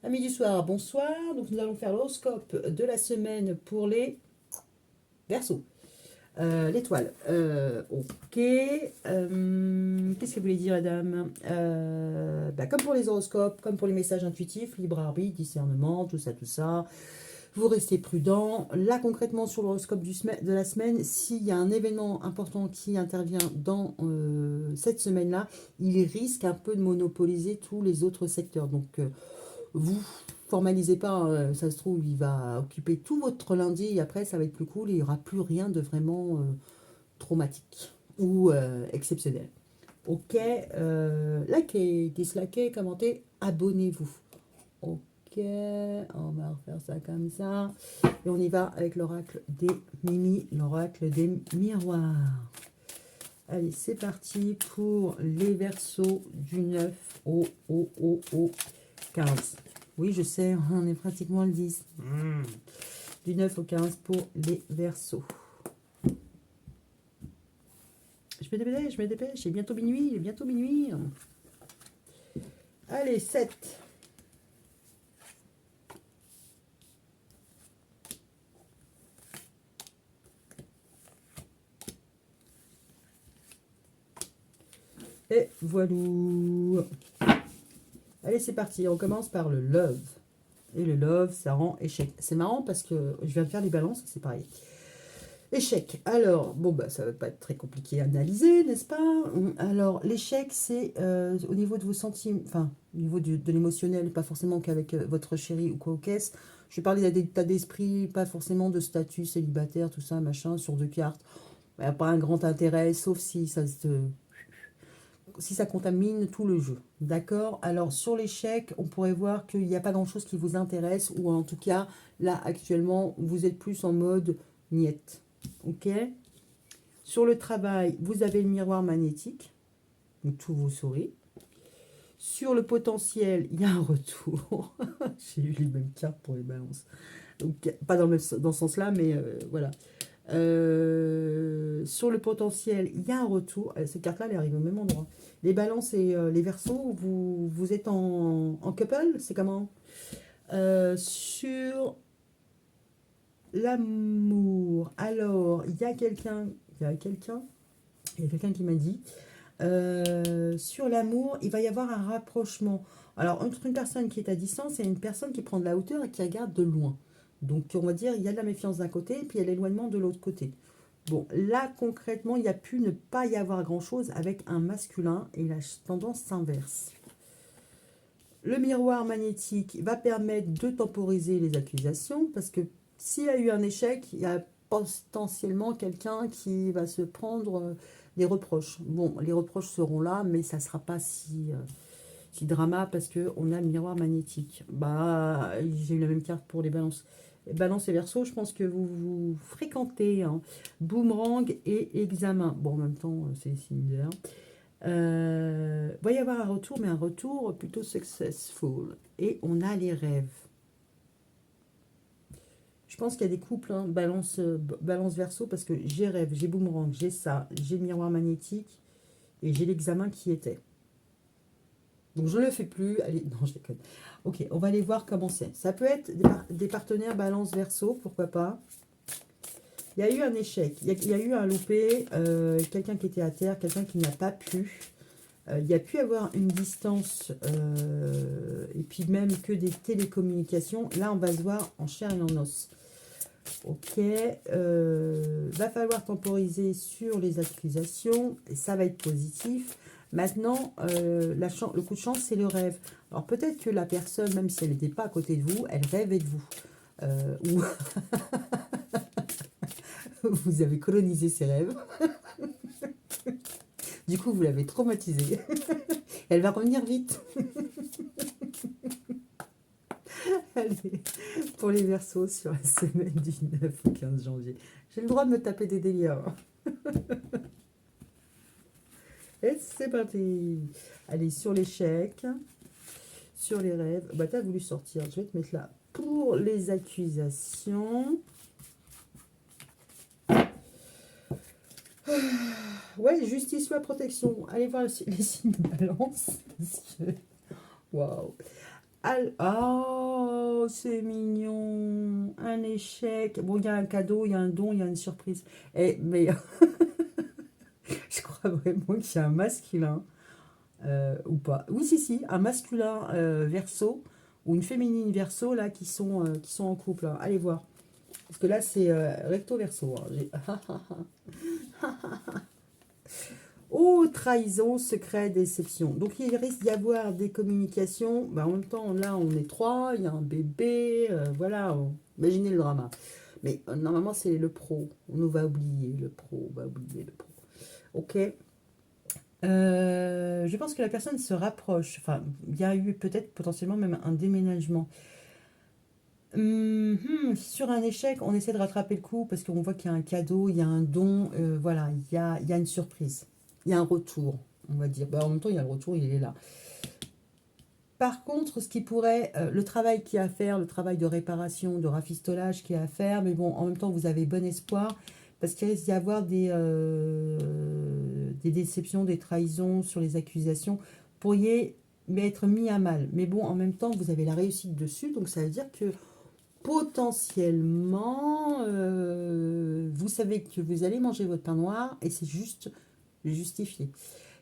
Amis du soir, bonsoir. Donc nous allons faire l'horoscope de la semaine pour les Verseaux. L'étoile. Ok. Qu'est-ce que voulait dire la dame? Comme pour les horoscopes, comme pour les messages intuitifs, libre arbitre, discernement, tout ça, tout ça. Vous restez prudent. Là, concrètement, sur l'horoscope de la semaine, s'il y a un événement important qui intervient dans cette semaine-là, il risque un peu de monopoliser tous les autres secteurs. Donc, vous formalisez pas, hein, ça se trouve, il va occuper tout votre lundi et après, ça va être plus cool et il n'y aura plus rien de vraiment traumatique ou exceptionnel. Ok, likez, dislikez, commentez, abonnez-vous. Ok, on va refaire ça comme ça. Et on y va avec l'oracle des Mimi, l'oracle des miroirs. Allez, c'est parti pour les Verseaux du 9 au 15. Oui, je sais, on est pratiquement le 10. Du 9 au 15 pour les Verseaux. Je me dépêche, il est bientôt minuit, il est bientôt minuit. Allez, 7. Et voilà. Allez, c'est parti, on commence par le love. Et le love, ça rend échec. C'est marrant parce que je viens de faire les balances, c'est pareil. Échec. Alors, bon, ça va pas être très compliqué à analyser, n'est-ce pas? Alors, l'échec, c'est au niveau de vos sentiments, enfin, au niveau de l'émotionnel, pas forcément qu'avec votre chéri ou quoi au caisse. Je vais parler d'état d'esprit, pas forcément de statut célibataire, tout ça, machin, sur deux cartes. Il n'y a pas un grand intérêt, sauf si ça contamine tout le jeu. D'accord? Alors, sur l'échec, on pourrait voir qu'il n'y a pas grand-chose qui vous intéresse, ou en tout cas, là, actuellement, vous êtes plus en mode niette. Ok? Sur le travail, vous avez le miroir magnétique, donc tout vous sourit. Sur le potentiel, il y a un retour. J'ai eu les mêmes cartes pour les balances. Donc, pas dans ce sens-là, mais voilà. Sur le potentiel, il y a un retour. Cette carte-là, elle arrive au même endroit. Les balances et les versos, vous êtes en couple, c'est comment? Sur l'amour, alors, il y a quelqu'un qui m'a dit, sur l'amour, il va y avoir un rapprochement. Alors, entre une personne qui est à distance et une personne qui prend de la hauteur et qui regarde de loin. Donc, on va dire, il y a de la méfiance d'un côté et puis il y a l'éloignement de l'autre côté. Bon, là, concrètement, il y a pu ne pas y avoir grand-chose avec un masculin et la tendance s'inverse. Le miroir magnétique va permettre de temporiser les accusations parce que s'il y a eu un échec, il y a potentiellement quelqu'un qui va se prendre des reproches. Bon, les reproches seront là, mais ça ne sera pas si drama parce qu'on a le miroir magnétique. J'ai eu la même carte pour les balances. Balance et verso, je pense que vous fréquentez hein. Boomerang et examen. Bon, en même temps, c'est similaire. Va y avoir un retour, mais un retour plutôt successful. Et on a les rêves. Je pense qu'il y a des couples, hein, balance verso, parce que j'ai rêve, j'ai boomerang, j'ai ça, j'ai le miroir magnétique et j'ai l'examen qui était. Donc je ne le fais plus. Allez, non, je déconne. Ok, on va aller voir comment c'est. Ça peut être des partenaires balance verso, pourquoi pas. Il y a eu un échec, il y a eu un loupé, quelqu'un qui était à terre, quelqu'un qui n'a pas pu. Il y a pu avoir une distance et puis même que des télécommunications. Là, on va se voir en chair et en os. Ok, va falloir temporiser sur les accusations et ça va être positif. Maintenant, le coup de chance, c'est le rêve. Alors peut-être que la personne, même si elle n'était pas à côté de vous, elle rêvait de vous. Ou vous avez colonisé ses rêves. Du coup, vous l'avez traumatisée. Elle va revenir vite. Allez, pour les Verseaux sur la semaine du 9 au 15 janvier. J'ai le droit de me taper des délires. Et c'est parti. Allez, sur l'échec, sur les rêves. Bah, t'as voulu sortir. Je vais te mettre là. Pour les accusations. Ouais, justice ou la protection. Allez voir les signes de balance. Waouh. Oh, c'est mignon. Un échec. Bon, il y a un cadeau, il y a un don, il y a une surprise. Mais je crois vraiment qu'il y a un masculin, ou pas. Oui, si, si, un masculin verso ou une féminine verso, là, qui sont en couple, hein. Allez voir. Parce que là, c'est recto verso, hein. Oh, trahison, secret, déception. Donc, il risque d'y avoir des communications. Bah, en même temps, là, on est trois, il y a un bébé, voilà. Imaginez le drama. Mais normalement, c'est le pro. On nous va oublier le pro, on va oublier le pro. Ok. Je pense que la personne se rapproche. Enfin, il y a eu peut-être potentiellement même un déménagement. Sur un échec, on essaie de rattraper le coup parce qu'on voit qu'il y a un cadeau, il y a un don, voilà, il y a une surprise, il y a un retour, on va dire. Bah, en même temps, il y a le retour, il est là. Par contre, ce qui pourrait, le travail qu'il y a à faire, le travail de réparation, de rafistolage qu'il y a à faire, mais bon, en même temps, vous avez bon espoir parce qu'il risque d'y avoir des déceptions, des trahisons sur les accusations. Vous pourriez être mis à mal. Mais bon, en même temps, vous avez la réussite dessus, donc ça veut dire que potentiellement, vous savez que vous allez manger votre pain noir et c'est juste justifié.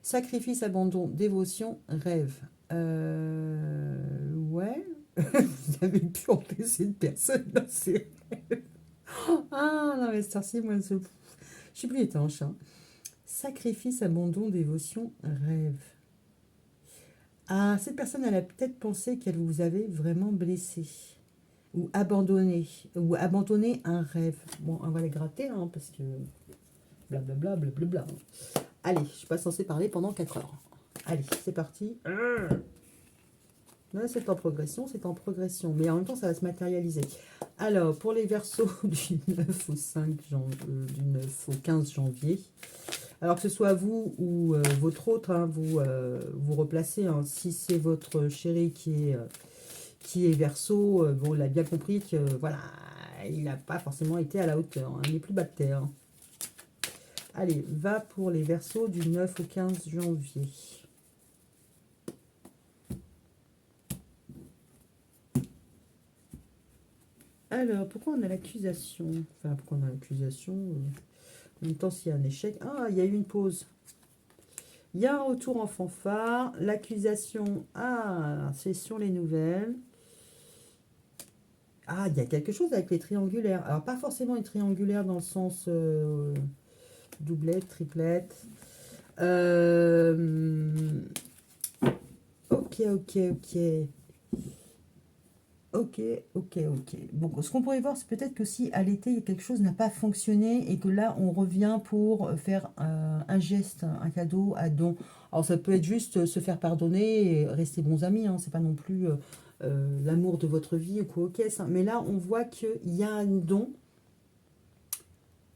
Sacrifice, abandon, dévotion, rêve. Ouais, vous avez pu empêcher une personne dans ses rêves. Ah non, mais c'est moi, je suis plus étanche, hein. Sacrifice, abandon, dévotion, rêve. Ah, cette personne, elle a peut-être pensé qu'elle vous avait vraiment blessé. Ou abandonner un rêve. Bon, on va les gratter, hein, parce que blablabla, blablabla. Allez, je suis pas censée parler pendant 4 heures. Allez, c'est parti. Là, c'est en progression, c'est en progression. Mais en même temps, ça va se matérialiser. Alors, pour les versos du 9 au 5 du 9 au 15 janvier, alors que ce soit vous ou votre autre, hein, vous replacez, hein. Si c'est votre chéri qui est verso, bon, il a bien compris que voilà, il n'a pas forcément été à la hauteur, hein, il n'est plus bas de terre. Allez, va pour les versos du 9 au 15 janvier. Alors, pourquoi on a l'accusation? Enfin, pourquoi on a l'accusation en même temps, s'il y a un échec. Ah, il y a eu une pause. Il y a un retour en fanfare. L'accusation, ah, c'est sur les nouvelles. Ah, il y a quelque chose avec les triangulaires. Alors, pas forcément une triangulaire dans le sens doublette, triplette. Ok, ok, ok. Ok, ok, ok. Bon, ce qu'on pourrait voir, c'est peut-être que si à l'été, quelque chose n'a pas fonctionné et que là, on revient pour faire un geste, un cadeau, un don. Alors, ça peut être juste se faire pardonner et rester bons amis, hein. C'est pas non plus l'amour de votre vie ou quoi, ok, ça. Mais là, on voit qu'il y a un don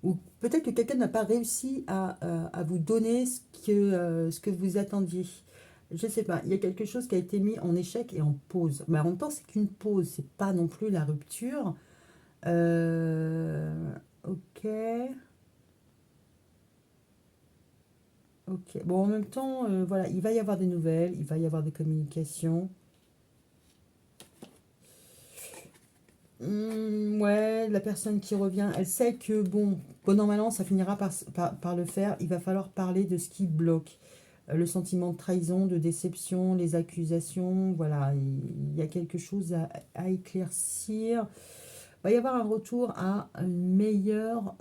ou peut-être que quelqu'un n'a pas réussi à vous donner ce que vous attendiez. Je ne sais pas, il y a quelque chose qui a été mis en échec et en pause. Mais en même temps, c'est qu'une pause, c'est pas non plus la rupture. Ok, ok. Bon, en même temps, voilà, il va y avoir des nouvelles, il va y avoir des communications. Ouais, la personne qui revient, elle sait que, bon an, mal an, ça finira par le faire. Il va falloir parler de ce qui bloque. Le sentiment de trahison, de déception, les accusations, voilà, il y a quelque chose à éclaircir. Il va y avoir un retour à une meilleure,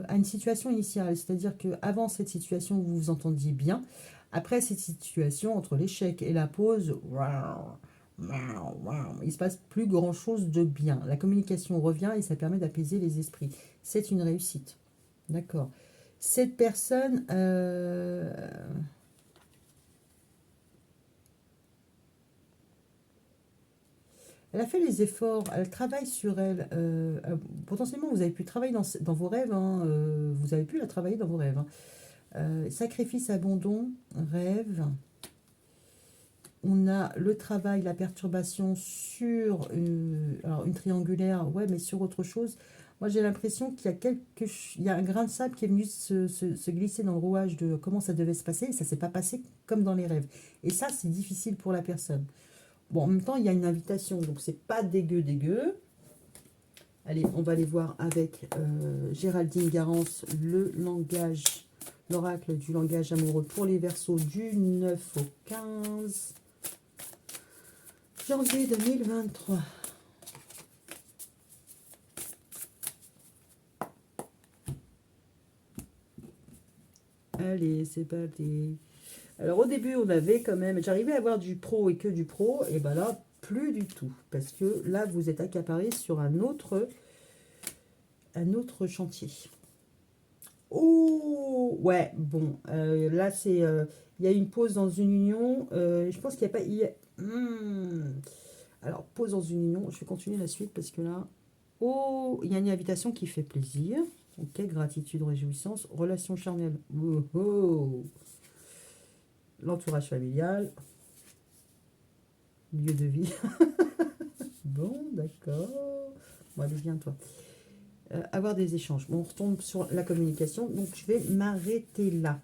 à une situation initiale. C'est-à-dire qu'avant cette situation, vous vous entendiez bien. Après cette situation, entre l'échec et la pause, il se passe plus grand-chose de bien. La communication revient et ça permet d'apaiser les esprits. C'est une réussite. D'accord. Cette personne, elle a fait les efforts, elle travaille sur elle. Potentiellement, vous avez pu travailler dans vos rêves, hein, vous avez pu la travailler dans vos rêves, hein. Sacrifice, abandon, rêve. On a le travail, la perturbation sur alors une triangulaire, ouais, mais sur autre chose. Moi, j'ai l'impression qu'il y a il y a un grain de sable qui est venu se glisser dans le rouage de comment ça devait se passer, et ça s'est pas passé comme dans les rêves. Et ça, c'est difficile pour la personne. Bon, en même temps, il y a une invitation, donc c'est pas dégueu, dégueu. Allez, on va aller voir avec Géraldine Garance le langage, l'oracle du langage amoureux pour les Verseaux du 9 au 15 janvier 2023. Allez, c'est parti. Alors au début, on avait quand même, j'arrivais à avoir du pro et que du pro, et ben là, plus du tout. Parce que là, vous êtes accaparé sur un autre chantier. Oh, ouais, bon, là, c'est, il y a une pause dans une union. Je pense qu'il n'y a pas, alors, pause dans une union, je vais continuer la suite parce que là, oh, il y a une invitation qui fait plaisir. Ok, gratitude, réjouissance, relation charnelle. Oh, oh. L'entourage familial, lieu de vie. Bon, d'accord. Bon, allez, viens-toi. Avoir des échanges. Bon, on retombe sur la communication, donc je vais m'arrêter là.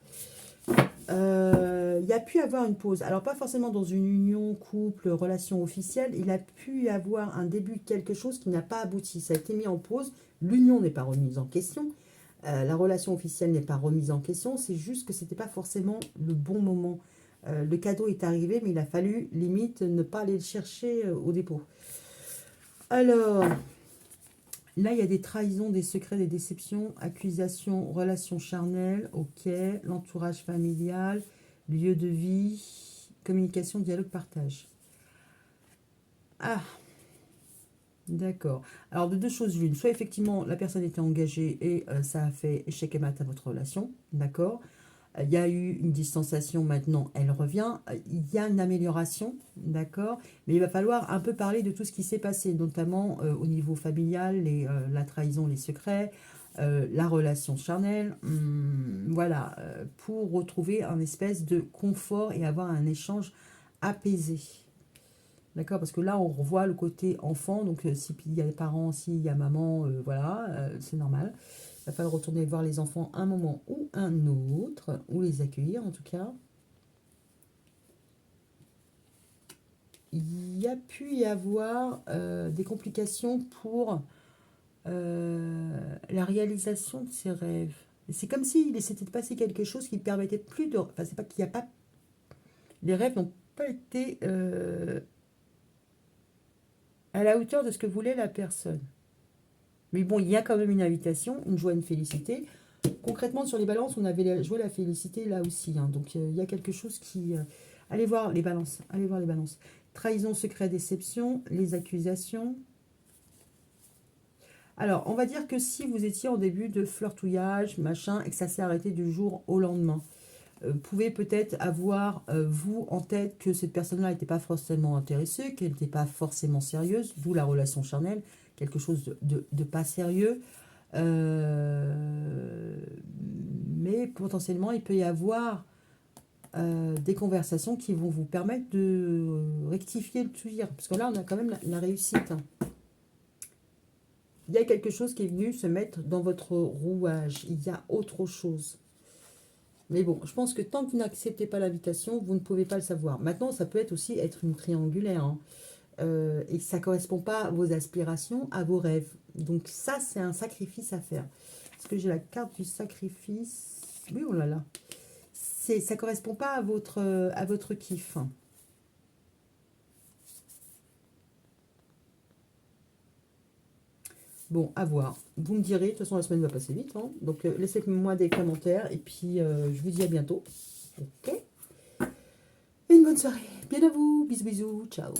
Il y a pu avoir une pause. Alors, pas forcément dans une union, couple, relation officielle. Il a pu y avoir un début de quelque chose qui n'a pas abouti. Ça a été mis en pause. L'union n'est pas remise en question. La relation officielle n'est pas remise en question. C'est juste que ce n'était pas forcément le bon moment. Le cadeau est arrivé, mais il a fallu, limite, ne pas aller le chercher au dépôt. Alors, là, il y a des trahisons, des secrets, des déceptions, accusations, relations charnelles, ok, l'entourage familial, lieu de vie, communication, dialogue, partage. Ah, d'accord. Alors, de deux choses l'une. Soit effectivement, la personne était engagée et ça a fait échec et mat à votre relation, d'accord. Il y a eu une distanciation, maintenant elle revient. Il y a une amélioration, d'accord. Mais il va falloir un peu parler de tout ce qui s'est passé, notamment au niveau familial, la trahison, les secrets, la relation charnelle. Voilà, pour retrouver un espèce de confort et avoir un échange apaisé. D'accord, parce que là, on revoit le côté enfant. Donc, s'il y a les parents, s'il y a maman, voilà, c'est normal. Il va falloir retourner voir les enfants un moment ou un autre, ou les accueillir en tout cas. Il y a pu y avoir des complications pour la réalisation de ses rêves. C'est comme s'il s'était passé quelque chose qui ne permettait plus de... Enfin, c'est pas qu'il n'y a pas... Les rêves n'ont pas été à la hauteur de ce que voulait la personne. Mais bon, il y a quand même une invitation, une joie, une félicité. Concrètement, sur les balances, on avait joué la félicité là aussi. Hein. Donc, il y a quelque chose qui... allez voir les balances. Allez voir les balances. Trahison, secret, déception, les accusations. Alors, on va dire que si vous étiez en début de flirtouillage, machin, et que ça s'est arrêté du jour au lendemain, vous pouvez peut-être avoir, vous, en tête que cette personne-là n'était pas forcément intéressée, qu'elle n'était pas forcément sérieuse, d'où la relation charnelle, quelque chose de pas sérieux. Mais potentiellement, il peut y avoir des conversations qui vont vous permettre de rectifier le tir. Parce que là, on a quand même la réussite. Hein. Il y a quelque chose qui est venu se mettre dans votre rouage. Il y a autre chose. Mais bon, je pense que tant que vous n'acceptez pas l'invitation, vous ne pouvez pas le savoir. Maintenant, ça peut être aussi être une triangulaire. Hein. Et ça ne correspond pas à vos aspirations, à vos rêves. Donc ça, c'est un sacrifice à faire. Est-ce que j'ai la carte du sacrifice? Oui, oh là là. Ça ne correspond pas à votre kiff. Bon, à voir. Vous me direz, de toute façon, la semaine va passer vite. Hein. Donc, laissez-moi des commentaires. Et puis, je vous dis à bientôt. Ok. Et une bonne soirée. Bien à vous. Bisous, bisous. Ciao.